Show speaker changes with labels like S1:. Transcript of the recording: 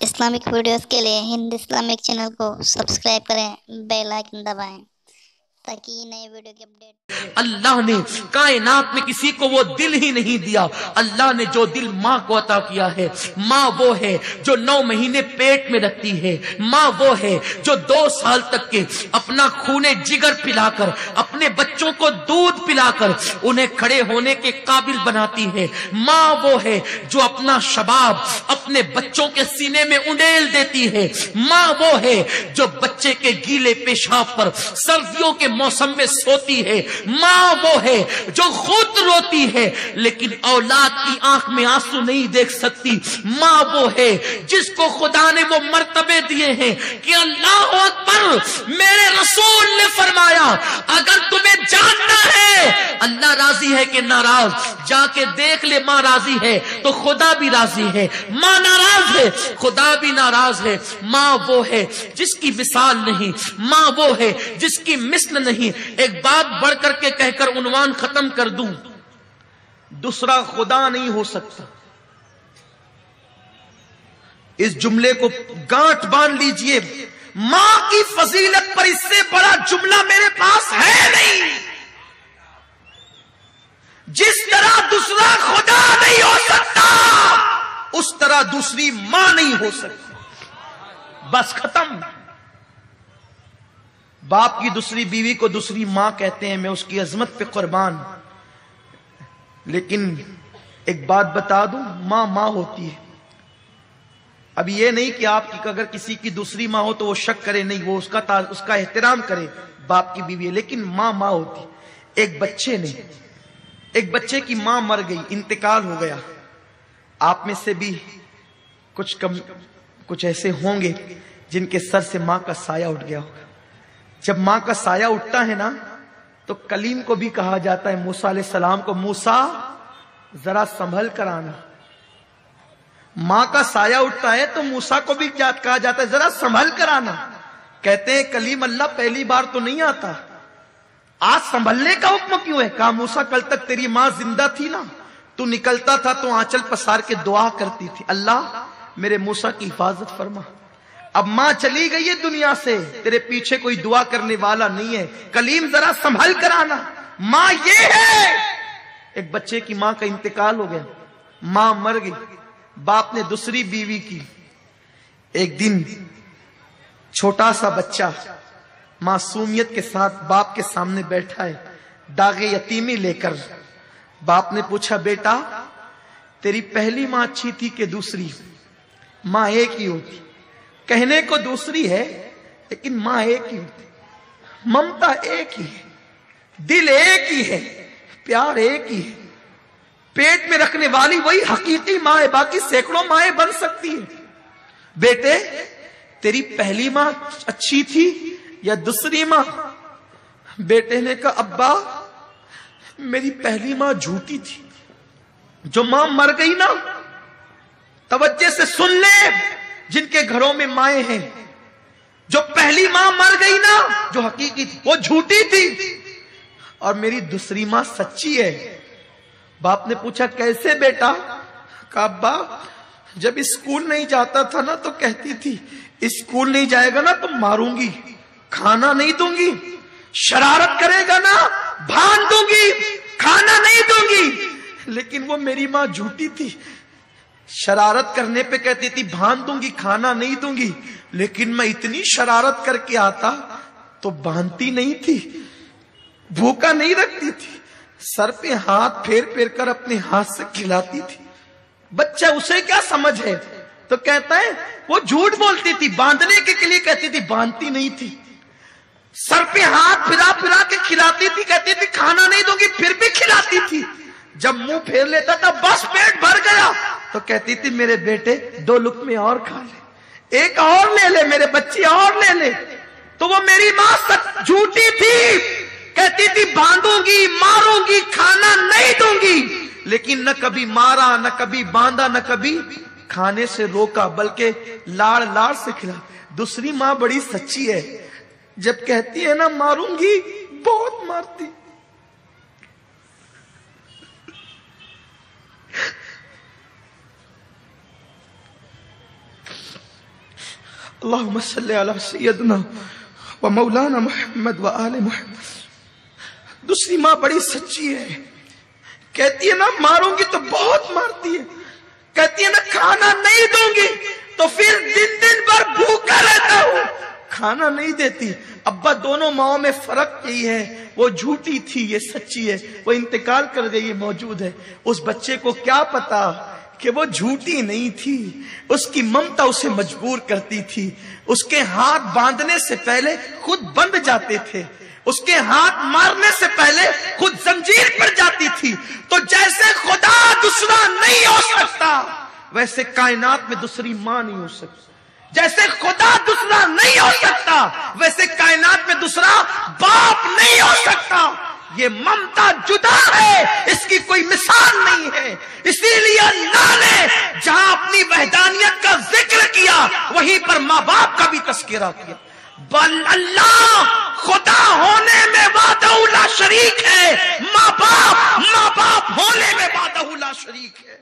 S1: Islamic videos के लिए Hind Islamic channel को सब्सक्राइब करें, बेल आइकन दबाएं ताकि नए वीडियो की अपडेट।
S2: अल्लाह ने कायनात में किसी को वो दिल ही नहीं दिया। अल्लाह ने जो दिल माँ को अता किया है, माँ वो है जो 9 महीने पेट में रखती है। माँ वो है जो 2 साल तक के अपना खूने जिगर पिलाकर, अपने बच्चों को दूध पिलाकर उन्हें खड़े होने के काबिल बनाती है। माँ वो है जो अपना शबाब अपने बच्चों के सीने में उंडेल देती है। माँ वो है जो बच्चे के गीले पेशाब पर सर्दियों के मौसम में सोती है। माँ वो है जो खुद रोती है लेकिन औलाद की आंख में आंसू नहीं देख सकती। माँ वो है जिसको खुदा ने वो मर्तबे दिए हैं कि अल्लाह अकबर, मेरे रसूल ने फरमाया अगर तुम्हें जानना है अल्लाह राजी है कि नाराज, जाके देख ले माँ राजी है तो खुदा भी राजी है। माँ नाराज है, खुदा भी नाराज है। माँ वो है जिसकी मिसाल नहीं, माँ वो है जिसकी मिस्ल नहीं। एक बात बढ़ करके कहकर उन्वान खत्म कर दूं, दूसरा खुदा नहीं हो सकता। इस जुमले को गांठ बांध लीजिए, मां की फजीलत पर इससे बड़ा जुमला मेरे पास है नहीं। जिस तरह दूसरा खुदा नहीं हो सकता उस तरह दूसरी मां नहीं हो सकती। बस खत्म। बाप की दूसरी बीवी को दूसरी मां कहते हैं, मैं उसकी अजमत पे कुर्बान। लेकिन एक बात बता दूं, मां मां होती है। अब ये नहीं कि आपकी अगर किसी की दूसरी मां हो तो वो शक करे, नहीं, वो उसका एहतराम करे, बाप की बीवी है, लेकिन मां मां होती। एक बच्चे की मां मर गई, इंतकाल हो गया। आप में से भी कुछ ऐसे होंगे जिनके सर से मां का साया उठ गया होगा। जब मां का साया उठता है ना तो कलीम को भी कहा जाता है, मूसा अलैहि सलाम को, मूसा जरा संभल कर आना। मां का साया उठता है तो मूसा को भी कहा जाता है जरा संभल कर आना। कहते हैं कलीम अल्लाह पहली बार तो नहीं आता, आज संभलने का हुक्म क्यों है? कहा मूसा कल तक तेरी मां जिंदा थी ना, तू निकलता था तो आंचल पसार के दुआ करती थी, अल्लाह मेरे मूसा की हिफाजत फरमा। अब मां चली गई है दुनिया से, तेरे पीछे कोई दुआ करने वाला नहीं है, कलीम जरा संभल कर आना। मां ये है। एक बच्चे की मां का इंतकाल हो गया, मां मर गई, बाप ने दूसरी बीवी की। एक दिन छोटा सा बच्चा मासूमियत के साथ बाप के सामने बैठा है, दागे यतीमी लेकर। बाप ने पूछा, बेटा तेरी पहली मां अच्छी थी कि दूसरी? मां एक ही होती। कहने को दूसरी है लेकिन मां एक ही होती, ममता एक ही है, दिल एक ही है, प्यार एक ही है। पेट में रखने वाली वही हकीकी मां है, बाकी सैकड़ों माएं बन सकती है। बेटे तेरी पहली मां अच्छी थी या दूसरी मां? बेटे ने कहा, अब्बा मेरी पहली मां झूठी थी। जो मां मर गई ना, तवज्जो से सुन ले, जिनके घरों में माएं हैं, जो पहली मां मर गई ना, जो हकीकी थी, वो झूठी थी और मेरी दूसरी मां सच्ची है। बाप ने पूछा, कैसे बेटा? कहा, अब्बा जब स्कूल नहीं जाता था ना तो कहती थी स्कूल नहीं जाएगा ना तो मारूंगी, खाना नहीं दूंगी, शरारत करेगा ना भान दूंगी, खाना नहीं दूंगी। लेकिन वो मेरी मां झूठी थी, शरारत करने पे कहती थी भान दूंगी, खाना नहीं दूंगी, लेकिन मैं इतनी शरारत करके आता तो बांधती नहीं थी, भूखा नहीं रखती थी, सर पे हाथ फेर फेर कर अपने हाथ से खिलाती थी। बच्चा उसे क्या समझ है? तो कहता है वो झूठ बोलती थी, बांधने के लिए कहती थी, बांधती नहीं थी। सर पे हाथ फिरा फिरा के खिलाती थी, कहती थी खाना नहीं दूंगी, फिर भी खिलाती थी। जब मुंह फेर लेता था बस पेट भर गया तो कहती थी, मेरे बेटे 2 लुक़मे और खा ले, एक और ले ले, मेरे बच्चे और ले ले। तो वो मेरी मां सच झूठी थी, कहती थी बांधूंगी, मारूंगी, खाना नहीं दूंगी, लेकिन न कभी मारा, न कभी बांधा, न कभी खाने से रोका, बल्कि लाड़ लाड़ से खिला। दूसरी मां बड़ी सच्ची है, जब कहती है ना मारूंगी, बहुत मारती। اللہم صلی علی سیدنا و مولانا محمد و آل محمد. دوسری ماں بڑی سچی ہے، کہتی ہے نا ماروں گی تو بہت مارتی ہے، کہتی ہے نا کھانا نہیں دوں گی تو پھر دن دن بھر بھوکا رہتا ہوں، کھانا نہیں دیتی. ابا دونوں ماؤں میں فرق یہی ہے، وہ جھوٹی تھی یہ سچی ہے، وہ انتقال کر گئی یہ موجود ہے. اس بچے کو کیا پتا کہ وہ جھوٹی نہیں تھی، اس کی ممتا اسے مجبور کرتی تھی. اس کے ہاتھ باندھنے سے پہلے خود بندھ جاتے تھے، اس کے ہاتھ مارنے سے پہلے خود زنجیر پر جاتی تھی. تو جیسے خدا دوسرا نہیں ہو سکتا ویسے کائنات میں دوسری ماں نہیں ہو سکتی. جیسے خدا دوسرا نہیں ہو سکتا ویسے کائنات میں دوسرا باپ نہیں ہو سکتا. یہ ممتا جدا ہے، اس کی کوئی مثال نہیں ہے. اسی لیے اللہ نے جہاں اپنی وحدانیت کا ذکر کیا وہیں پر ماں باپ کا بھی تذکرہ کیا. بل اللہ خدا ہونے میں وحدہ لا شریک ہے، ماں باپ ہونے میں وحدہ لا شریک ہے.